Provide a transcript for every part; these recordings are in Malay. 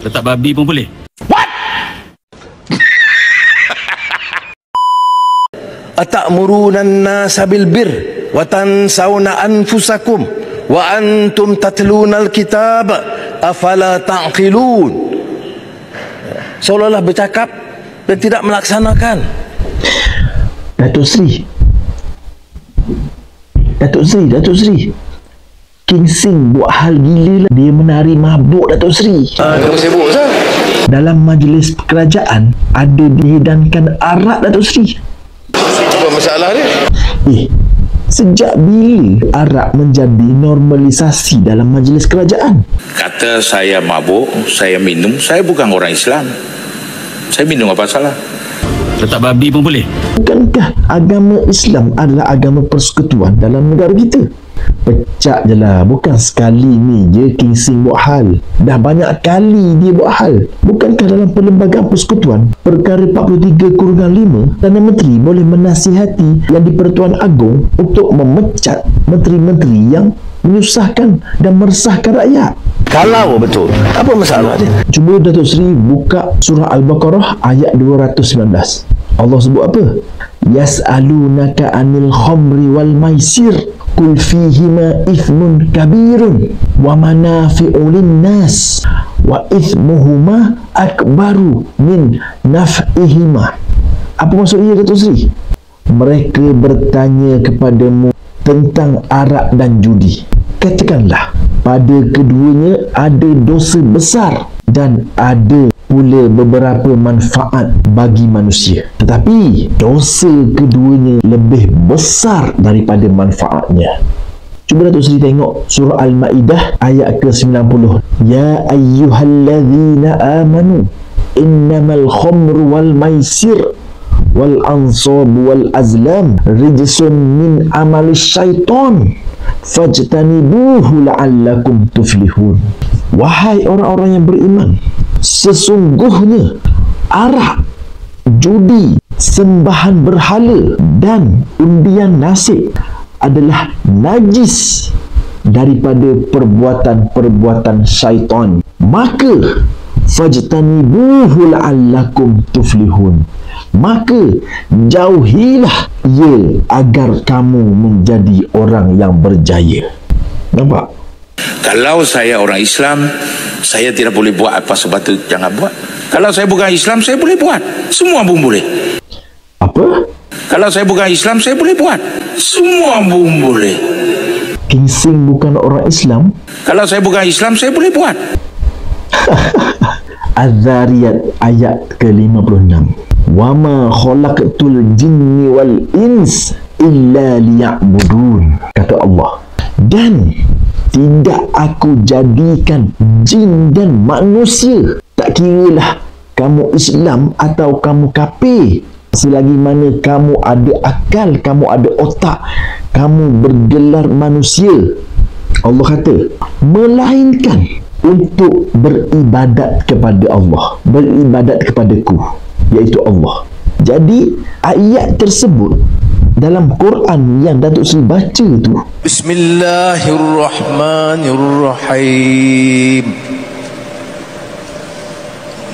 Letak babi pun boleh? Atamuruna an-nasa bil bir wa tansawna anfusakum wa antum tatluna al-kitab afala ta'qilun. Seolah-olah bercakap dan tidak melaksanakan. Datuk Sri King Sing buat hal gila lah. Dia menari mabuk, Datuk Sri. Kamu sibuk sah? Dalam majlis kerajaan ada dihidangkan arak, Datuk Sri. Apa masalah dia? Sejak bila arak menjadi normalisasi dalam majlis kerajaan? Kata saya mabuk, saya minum, saya bukan orang Islam. Saya minum apa salah? Letak babi pun boleh? Bukankah agama Islam adalah agama persekutuan dalam negara kita? Pecah je lah. Bukan sekali ni je King Sing buat hal. Dah banyak kali dia buat hal. Bukankah dalam Perlembagaan Persekutuan Perkara 43/5 Perdana Menteri boleh menasihati Yang di-Pertuan Agong untuk memecat menteri-menteri yang menyusahkan dan meresahkan rakyat? Kalau betul, apa masalah dia? Cuba Datuk Seri buka surah Al-Baqarah ayat 219. Allah sebut apa? Yas'alunaka 'anil khamri wal maisir qul fihima ithmun kabirun wa manafi'u lin-nas wa ithmuhuma akbaru min naf'ihima. Apa maksudnya, Datuk Seri? Mereka bertanya kepadamu tentang arak dan judi. Katakanlah, pada keduanya ada dosa besar dan ada pula beberapa manfaat bagi manusia. Tetapi dosa keduanya lebih besar daripada manfaatnya. Cuba Datuk Seri tengok surah Al-Ma'idah ayat ke-90. Ya ayyuhallazina amanu innamal khamru wal maisir wal ansab wal azlam rijsun min amali syaitan fajtanibuhu la'allakum tuflihun. Wahai orang-orang yang beriman, sesungguhnya arak, judi, sembahan berhala dan undian nasib adalah najis daripada perbuatan-perbuatan syaitan. Maka fajtanibuhu la'allakum tuflihun. Maka jauhilah ia agar kamu menjadi orang yang berjaya. Nampak? Kalau saya orang Islam, saya tidak boleh buat apa sebab itu jangan buat. Kalau saya bukan Islam, saya boleh buat. Semua pun boleh. Apa? Kalau saya bukan Islam, saya boleh buat. Semua pun boleh. King Sing bukan orang Islam? Kalau saya bukan Islam, saya boleh buat. Az-Zariyat ayat ke-56. Wa ma khalaqtul jinni wal ins illa liya'budun. Kata Allah, dan tidak aku jadikan jin dan manusia, tak kiralah kamu Islam atau kamu kafir, selagi mana kamu ada akal, kamu ada otak, kamu bergelar manusia. Allah kata, melainkan untuk beribadat kepada Allah, beribadat kepadaku, iaitu Allah. Jadi ayat tersebut dalam Quran yang Datuk Seri baca tu, Bismillahirrahmanirrahim.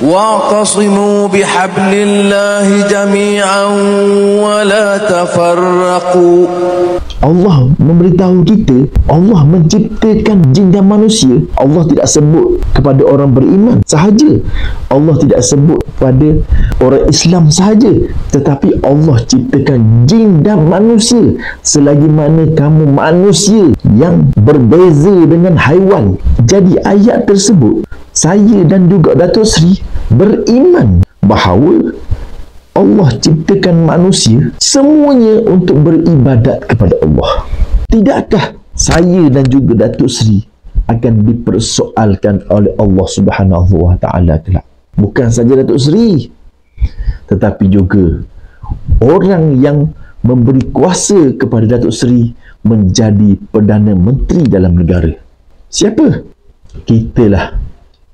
Wa'tasimu bihablillahi jami'an wa la tafarraqu. Allah memberitahu kita, Allah menciptakan jin dan manusia. Allah tidak sebut kepada orang beriman sahaja, Allah tidak sebut kepada orang Islam sahaja, tetapi Allah ciptakan jin dan manusia. Selagi mana kamu manusia yang berbeza dengan haiwan. Jadi ayat tersebut, saya dan juga Datuk Seri beriman bahawa Allah ciptakan manusia semuanya untuk beribadat kepada Allah. Tidakkah saya dan juga Datuk Seri akan dipersoalkan oleh Allah Subhanahu Wa Taala kelak? Bukan saja Datuk Seri, tetapi juga orang yang memberi kuasa kepada Datuk Seri menjadi Perdana Menteri dalam negara. Siapa? Kitalah,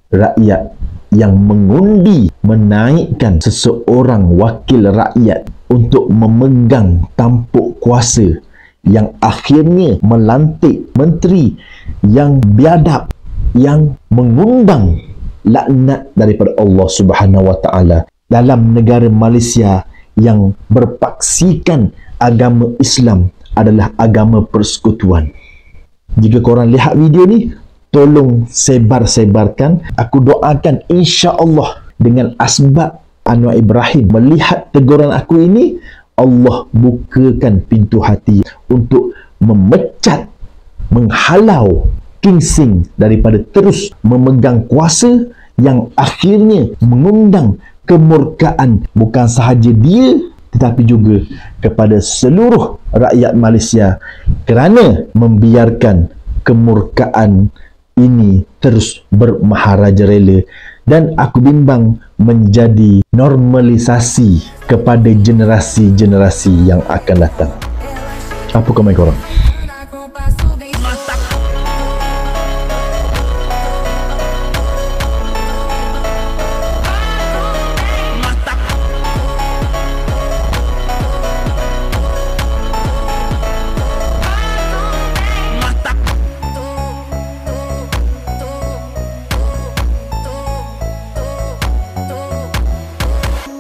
rakyat yang mengundi menaikkan seseorang wakil rakyat untuk memegang tampuk kuasa yang akhirnya melantik menteri yang biadab, yang mengundang laknat daripada Allah Subhanahu Wa Taala dalam negara Malaysia yang berpaksikan agama Islam adalah agama persekutuan. Jika korang lihat video ni, tolong sebar-sebarkan. Aku doakan insya-Allah dengan asbab Anwar Ibrahim melihat teguran aku ini, Allah bukakan pintu hati untuk memecat, menghalau King Sing daripada terus memegang kuasa yang akhirnya mengundang kemurkaan bukan sahaja dia tetapi juga kepada seluruh rakyat Malaysia kerana membiarkan kemurkaan ini terus bermaharajalela dan aku bimbang menjadi normalisasi kepada generasi-generasi yang akan datang. Apa komen korang?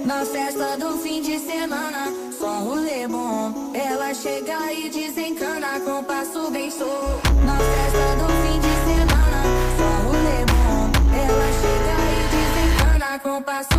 Na festa do fim de semana, só rolê bom. Ela chega e desencana com passo bem solto. Na festa do fim de semana, só rolê bom. Ela chega e desencana com passo